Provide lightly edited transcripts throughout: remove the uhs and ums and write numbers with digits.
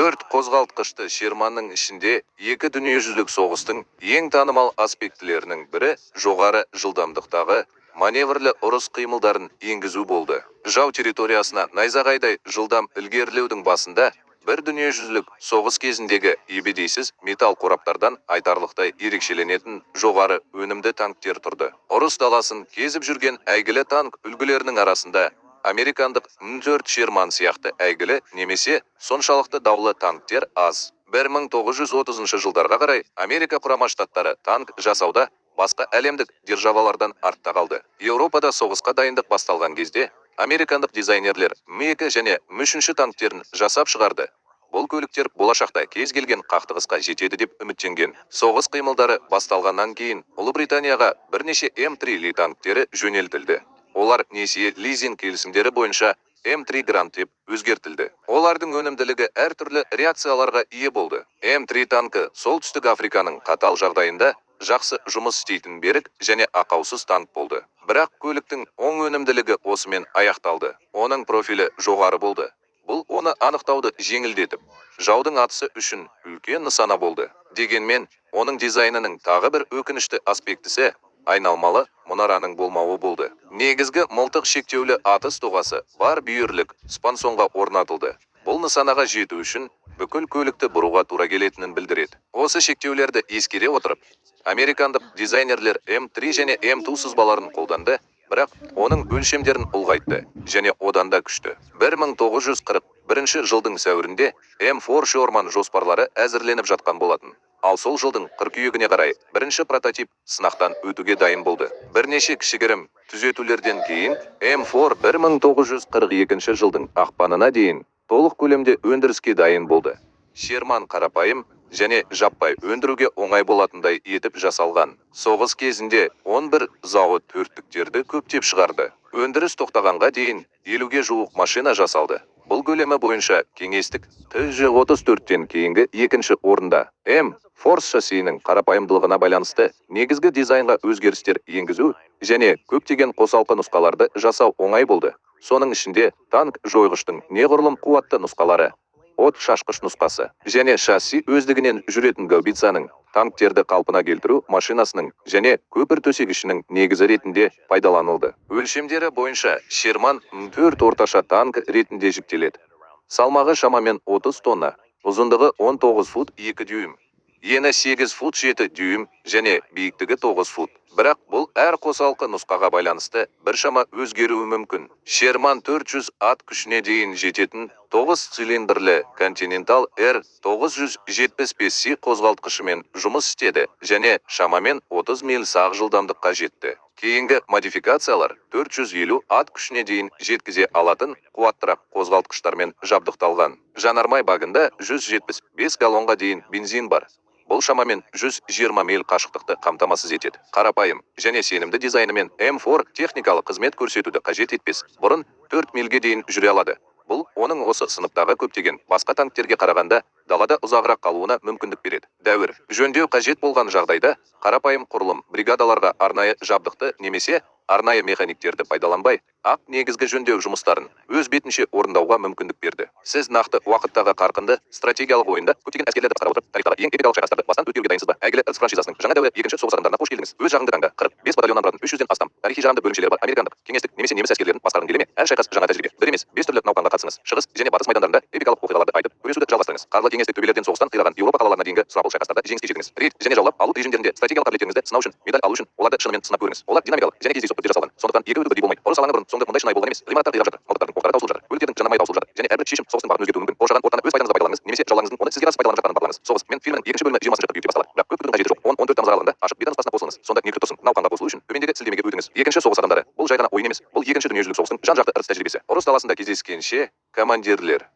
4 қозғалтқышты Шерманның ішінде екі дүниежүзілік соғыстың ең танымал аспектілерінің бірі жоғары жылдамдықтағы маневрлі ұрыс қимылдарын енгізу болды. Жау территориясына найзағайдай жылдам ілгерілеудің басында бір дүниежүзілік соғыс кезіндегі ебедейсіз металл қораптардан айтарлықтай ерекшеленетін жоғары өнімді танктер тұрды. Ұрыс даласын кезіп жүрген әйгілі танк үлгілерінің арасында американдық М4 Шерман сияқты әйгілі немесе соншалықты даулы танктер аз. 1930 жылдарға қарай Америка құрама штаттары танк жасауда басқа әлемдік державалардан артта қалды. Еуропада соғысқа дайындық басталған кезде американдық дизайнерлер М2 және М3 танктерін жасап шығарды. Бұл көліктер болашақта кез келген қақтығысқа жетеді деп үміттенген. Соғыс қимылдары басталғаннан кейін Ұлыбританияға бірнеше М3 Ли танктері жөнелтілді. Олар несие лизинг келісімдері бойынша М3 Грант деп өзгертілді. Олардың өнімділігі әртүрлі реакцияларға ие болды. М3 танкі солтүстік Африканың қатал жағдайында жақсы жұмыс істейтін берік және ақаусыз танк болды. Бірақ көліктің оң өнімділігі осымен аяқталды. Оның профилі жоғары болды. Бұл оны анықтауды жеңілдетіп, жаудың атысы үшін үлкен нысана болды. Дегенмен, оның дизайнының тағы бір өкінішті аспектісі айналмалы мұнараның болмауы болды. Негізгі мылтық шектеулі атыс тоғасы бар бүйірлік спансонға орнатылды. Бұл нысанаға жету үшін бүкіл көлікті бұруға тура келетінін білдіреді. Осы шектеулерді ескере отырып, американдық дизайнерлер М3 және М2 сызбаларын қолданды, бірақ оның өлшемдерін ұлғайтты және одан да күшті. 1941 жылдың сәуірінде М4 Шерман жоспарлары әзірленіп жатқан болатын. Ал сол жылдың қыркүйегіне қарай бірінші прототип сынақтан өтуге дайын болды. Бірнеше кішігірім түзетулерден кейін М4 1942 жылдың ақпанына дейін толық көлемде өндіріске дайын болды. Шерман қарапайым және жаппай өндіруге оңай болатындай етіп жасалған. Соғыс кезінде 11 зауыт төрттіктерді көптеп шығарды. Өндіріс тоқтағанға дейін 50-ге жуық машина жасалды. Бұл көлемі бойынша кеңестік ТЖ-34-тен кейінгі екінші орында. М-Форс шассиінің қарапайымдылығына байланысты негізгі дизайнға өзгерістер енгізу және көптеген қосалқы нұсқаларды жасау оңай болды. Соның ішінде танк жойғыштың неғұрлым қуатты нұсқалары, от шашқыш нұсқасы және шасси өздігінен жүретін гаубицаның танктерді қалпына келтіру машинасының және көпір төсегішінің негізі ретінде пайдаланылды. Өлшемдері бойынша Шерман М4 орташа танк ретінде жіктеледі. Салмағы шамамен 30 тонна, ұзындығы 19 фут 2 дюйм, ені 8 фут 7 дюйм және биіктігі 9 фут. Бірақ бұл әр қосалқы нұсқаға байланысты біршама өзгеруі мүмкін. Шерман 400 ат күшіне дейін жететін 9 цилиндрлі Continental R975C қозғалтқышымен жұмыс істеді және шамамен 30 миль сағ жылдамдыққа жетті. Кейінгі модификациялар 450 ат күшіне дейін жеткізе алатын қуаттырақ қозғалтқыштармен жабдықталған. Жанармай багында 175 галлонға дейін бензин бар. Бұл шамамен 120 миль қашықтықты қамтамасыз етеді. Қарапайым және сенімді дизайнымен М4 техникалық қызмет көрсетуді қажет етпес. Бұрын 4 мильге дейін жүре алады. Бұл оның осы сыныптағы көптеген басқа танктерге қарағанда далада ұзағырақ қалуына мүмкіндік береді. Дәуір жөндеу қажет болған жағдайда қарапайым құрылым бригадаларға арнайы жабдықты немесе арнайы механиктерді пайдаланбай, ақ негізгі жөндеу жұмыстарын өз бетінше орындауға мүмкіндік берді. Сіз нақты уақыттағы қарқынды стратегиялық ойында көптеген әскерлерді басқара отырып, тарихтағы ең эпикалық шайқастарды бастан өткеруге дайынсыз ба? Әйгілі Ырыс франшизасының жаңа дәуірі екінші соғыс адамдарына қош келдіңіз. Өз жағыңды таңда 45 батальоннан тұратын 300-ден астам тарихи жағымды бөлімшелері бар американдық, кеңестік немесе неміс әскерлерін басқарғың келе ме? Әр шайқас жаңа тәжірибе. Бір емес, 5 түрлі науқанға қатысыңыз. Шығыс және батыс майдандарында эпикалық оқиғаларды айтып, күресуді жалғастырыңыз. Қарлы кеңестік төбелерден соғыстан қираған Еуропа қалаларына дейінгі сұрапыл шайқастарда жеңіске жетіңіз. Рейд және жаулап алу режимдерінде стратегиялық қабілеттеріңізді сынау үшін, медаль алу үшін оларды шынымен сынап көріңіз. Олар динамикалық және кездейсоқ түрде жасалған. Сондықтан екі өту бірдей болмайды. Ұрыс алаңы бұрын соңды мұндай шынайы болған емес. Ғимараттар қирап жатыр, мылтықтардың оқтары таусылып жатыр, көліктердің жанармайы таусылып жатыр және әрбір шешім соғыстың бағытын өзгертуі мүмкін. Қоршаған ортаны өз пайдаңызға пайдаланыңыз немесе жауларыңыздың оны сізге қарсы пайдаланып жатқанын бақылаңыз. Соғыс мен фильмнің екінші бөлімі 20 қыркүйекте басталады. Бірақ көп күтудің қажеті жоқ. 10-14 тамыз аралығында ашық бета нұсқасына қосылыңыз. Сонда не күтіп тұрсың? Науқанға қосылу үшін төмендегі сілтемеге өтіңіз. Екінші соғыс адамдары. Бұл жай ғана ойын емес. Бұл екінші дүниежүзілік соғыстың жан-жақты ырыс тәжірибесі. Ұрыс даласында кездескенше, командирлер.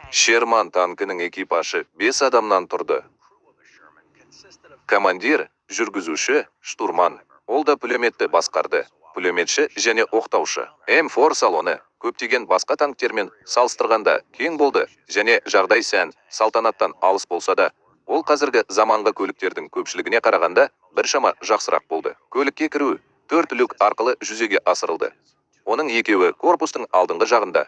Шерман танкінің экипажы 5 адамнан тұрды. Командир, жүргізуші, штурман. Ол да пулеметті басқарды. Пулеметші және оқтаушы. М4 салоны көптеген басқа танктермен салыстырғанда кең болды және жағдай сән, салтанаттан алыс болса да, ол қазіргі заманғы көліктердің көпшілігіне қарағанда біршама жақсырақ болды. Көлікке кіру 4 люк арқылы жүзеге асырылды. Оның екеуі корпустың алдыңғы жағында,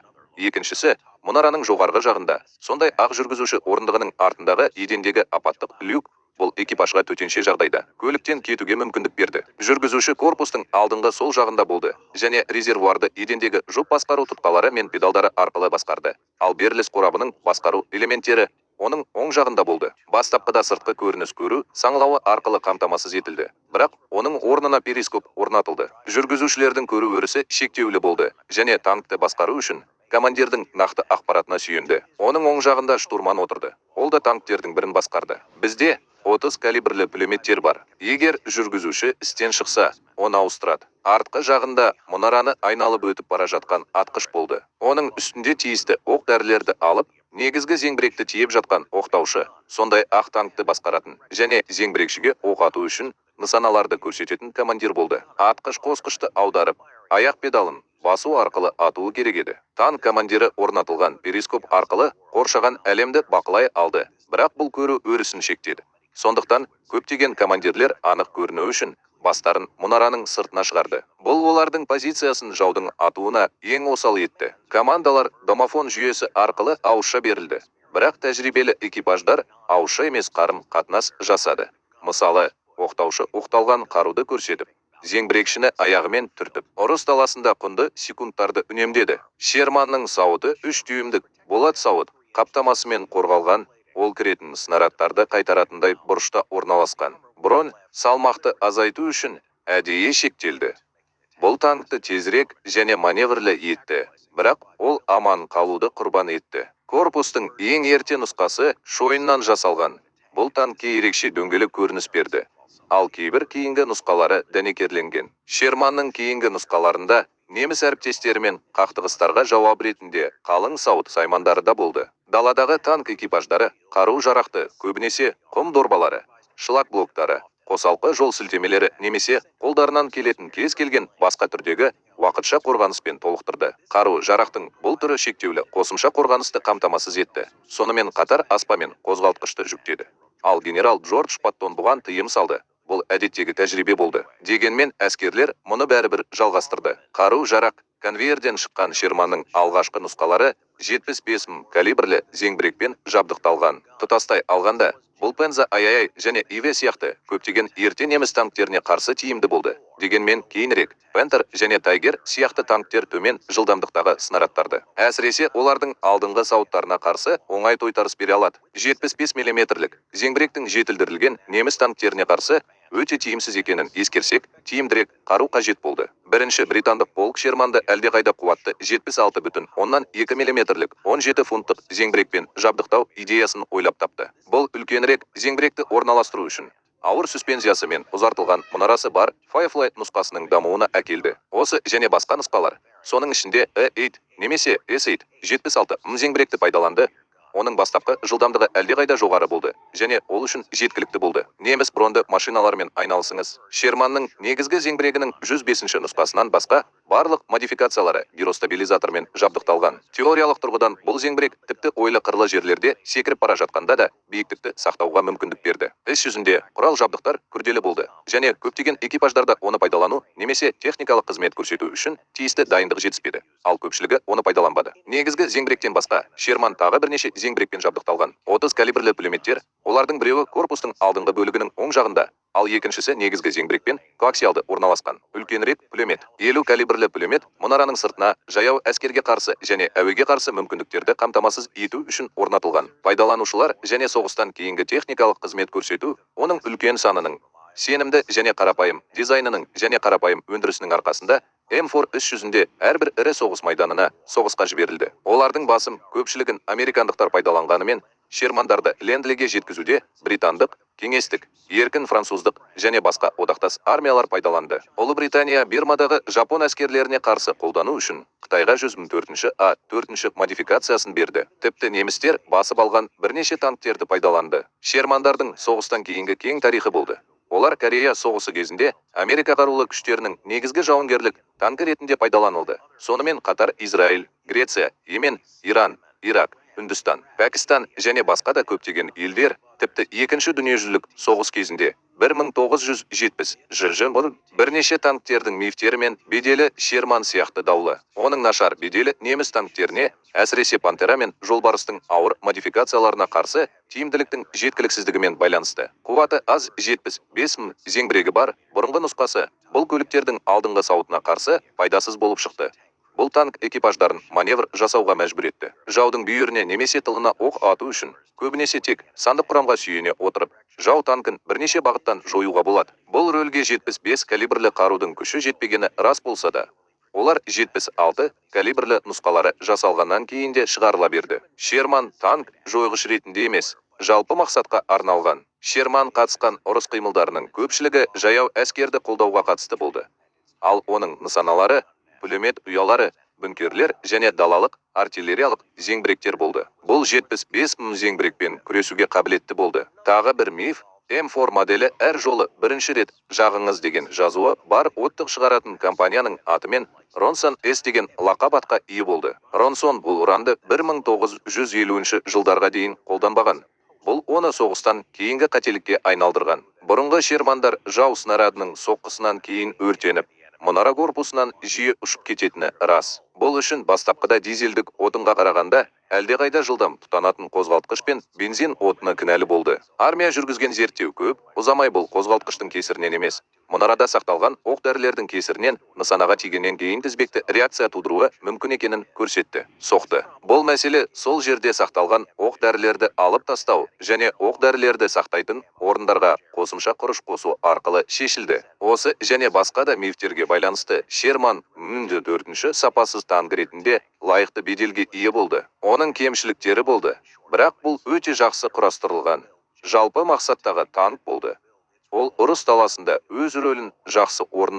екіншісі мұнараның жоғарғы жағында. Сондай ақ жүргізуші орындығының артындағы едендегі апаттық люк бұл экипажға төтенше жағдайда көліктен кетуге мүмкіндік берді. Жүргізуші корпустың алдыңғы сол жағында болды және резервуарды едендегі жүк басқару тұтқалары мен педалдары арқылы басқарды. Ал беріліс қорабының басқару элементтері оның оң жағында болды. Бастапқыда сыртқы көрініс көру саңылауы арқылы қамтамасыз етілді. Бірақ оның орнына перископ орнатылды. Жүргізушілердің көру өрісі шектеулі болды және танкты басқару үшін командирдің нақты ақпаратына сүйенді. Оның оң жағында штурман отырды. Ол да танктердің бірін басқарды. Бізде 30 калибрлі пулеметтер бар. Егер жүргізуші істен шықса, оны ауыстырады. Артқы жағында мұнараны айналып өтіп бара жатқан атқыш болды. Оның үстінде тиісті оқ дәрілерді алып, негізгі зеңбіректі тиеп жатқан оқтаушы, сондай ақ танкты басқаратын және зеңбірекшіге оқ ату үшін нысаналарды көрсететін командир болды. Атқыш қосқышты аударып, аяқ педалын басу арқылы атуы керек еді. Танк командирі орнатылған перископ арқылы қоршаған әлемді бақылай алды, бірақ бұл көру өрісін шектеді. Сондықтан көптеген командирлер анық көріну үшін бастарын мұнараның сыртына шығарды. Бұл олардың позициясын жаудың атуына ең осал етті. Командалар домофон жүйесі арқылы ауызша берілді. Бірақ тәжірибелі экипаждар ауызша емес қарым-қатынас жасады. Мысалы, оқтаушы оқталған қаруды көрсетіп, зеңбірекшіні аяғымен түртіп, ұрыс даласында құнды секундтарды үнемдеді. Шерманның сауыты 3 дюймдік болат сауыт қаптамасымен қорғалған, ол кіретін снарядтарды қайтаратындай бұрышта орналасқан. Бронь салмақты азайту үшін әдейі шектелді. Бұл танкты тезірек және маневрлі етті, бірақ ол аман қалуды құрбан етті. Корпустың ең ерте нұсқасы шойыннан жасалған. Бұл танкке ерекше дөңгелек көрініс берді. Ал кейбір кейінгі нұсқалары дәнекерленген. Шерманның кейінгі нұсқаларында неміс әріптестерімен қақтығыстарға жауап ретінде қалың сауыт саймандары да болды. Даладағы танк экипаждары қару-жарақты көбінесе құм дорбалары, шлак блоктары, қосалқы жол сілтемелері немесе қолдарынан келетін кез келген басқа түрдегі уақытша қорғаныспен толықтырды. Қару-жарақтың бұл түрі шектеулі қосымша қорғанысты қамтамасыз етті. Сонымен қатар аспамен қозғалтқышты жүктеді. Ал генерал Джордж Паттон бұған тыйым салды. Бұл әдеттегі тәжірибе болды. Дегенмен әскерлер мұны бәрібір жалғастырды. Қару-жарақ конвейерден шыққан Шерманның алғашқы нұсқалары 75 м калибрлі зеңбірекпен жабдықталған. Тұтастай алғанда, бұл Пенза АЯЙ және ИВ сияқты көптеген ерте неміс танктеріне қарсы тиімді болды. Дегенмен кейінірек Пентер және Тайгер сияқты танктер төмен жылдамдықтағы снарядтарды. Әсіресе олардың алдыңғы сауыттарына қарсы оңай тойтарыс бере алады. 75 мм зеңбіректің жетілдірілген неміс танктеріне қарсы өте тиімсіз екенін ескерсек, тиімдірек қару қажет болды. Бірінші британдық полк Шерманды әлдеқайда қуатты 76,2 мм 17 фунттық зеңбірекпен жабдықтау идеясын ойлап тапты. Бұл үлкенірек зеңбіректі орналастыру үшін ауыр суспензиясы мен ұзартылған мұнарасы бар Firefly нұсқасының дамуына әкелді. Осы және басқа нұсқалар, соның ішінде E8 немесе S8 76 м зеңбіректі пайдаланды. Оның бастапқы жылдамдығы әлдеқайда жоғары болды және ол үшін жеткілікті болды. Неміс бронды машиналармен айналысыңыз. Шерманның негізгі зеңбірегінің 105-ші нұсқасынан басқа барлық модификациялары гиростабилизатормен жабдықталған. Теориялық тұрғыдан бұл зеңбірек тіпті ойлы қырлы жерлерде секіріп бара жатқанда да биіктікті сақтауға мүмкіндік берді. Іс жүзінде құрал жабдықтар күрделі болды және көптеген экипаждарда оны пайдалану немесе техникалық қызмет көрсету үшін тиісті дайындық жетіспеді. Ал көпшілігі оны пайдаланбады. Негізгі зеңбіректен басқа Шерман тағы бірнеше зеңбірекпен жабдықталған 30 калибрлі пулеметтер, олардың біреуі корпустың алдыңғы бөлігінің оң жағында, ал екіншісі негізгі зеңбірекпен коаксиалды орналасқан. Үлкенірек пулемет, 50 калибрлі пулемет мұнараның сыртына жаяу әскерге қарсы және әуеге қарсы мүмкіндіктерді қамтамасыз ету үшін орнатылған. Пайдаланушылар және соғыстан кейінгі техникалық қызмет көрсету оның үлкен санының, сенімді және қарапайым дизайнының және қарапайым өндірісінің арқасында М4 іс жүзінде әрбір ірі соғыс майданына соғысқа жіберілді. Олардың басым көпшілігін американдықтар пайдаланғанымен, Шермандарды Лендлиге жеткізуде британдық, кеңестік, еркін француздық және басқа одақтас армиялар пайдаланды. Ұлыбритания Бирмадағы жапон әскерлеріне қарсы қолдану үшін Қытайға 104-ші А4-ші модификациясын берді. Тіпті немістер басып алған бірнеше танктерді пайдаланды. Шермандардың соғыстан кейінгі кең тарихы болды. Олар Корея соғысы кезінде Америка қарулы күштерінің негізгі жауынгерлік танкі ретінде пайдаланылды. Сонымен қатар Израиль, Греция, Йемен, Иран, Ирак, Үндістан, Пәкістан және басқа да көптеген елдер тіпті екінші дүниежүзілік соғыс кезінде 1970 жылы бұл бірнеше танктердің мифтері мен беделі Шерман сияқты даулы. Оның нашар беделі неміс танктеріне, әсіресе Пантера мен Жолбарыстың ауыр модификацияларына қарсы тиімділіктің жеткіліксіздігімен байланысты. Қуаты аз 75 мың зеңбірегі бар бұрынғы нұсқасы бұл көліктердің алдыңғы сауытына қарсы пайдасыз болып шықты. Бұл танк экипаждарын маневр жасауға мәжбүр етті. Жаудың бүйіріне немесе тылына оқ ату үшін көбінесе тек сандық құрамға сүйене отырып, жау танкін бірнеше бағыттан жоюға болады. Бұл рөлге 75 калибрлі қарудың күші жетпегені рас болса да, олар 76 калибрлі нұсқалары жасалғаннан кейін де шығарыла берді. Шерман танк жойғыш ретінде емес, жалпы мақсатқа арналған. Шерман қатысқан ұрыс қимылдарының көпшілігі жаяу әскерді қолдауға қатысты болды. Ал оның нысаналары пулемет ұялары, бүнкерлер және далалық артиллериялық зеңбіректер болды. Бұл 75 мың зеңбірекпен күресуге қабілетті болды. Тағы бір миф, М4 моделі әр жолы бірінші рет жағыңыз деген жазуы бар оттық шығаратын компанияның атымен Ронсон С деген лақап атқа ие болды. Ронсон бұл ұранды 1950 жылдарға дейін қолданбаған. Бұл оны соғыстан кейінгі қателікке айналдырған. Бұрынғы Шермандар жау снарядының соққысынан кейін өртеніп, мұнара корпусынан жиі ұшып кететіні рас. Бұл үшін бастапқыда дизельдік отынға қарағанда әлдеқайда жылдам тұтанатын қозғалтқыш пен бензин отыны кінәлі болды. Армия жүргізген зерттеу көп, ұзамай бұл қозғалтқыштың кесірінен емес, мұнарада сақталған оқ-дәрілердің кесірінен нысанаға тигеннен кейін тізбекті реакция тудыруы мүмкін екенін көрсетті. Соқты. Бұл мәселе сол жерде сақталған оқ-дәрілерді алып тастау және оқ-дәрілерді сақтайтын орындарға қосымша құрыш қосу арқылы шешілді. Осы және басқа да мифтерге байланысты Шерман 4-ші сапасыз танк ретінде лайықты беделге ие болды. Оның кемшіліктері болды, бірақ бұл өте жақсы құрастырылған жалпы мақсаттағы танк болды. Ол ұрыс даласында өз рөлін жақсы орындады.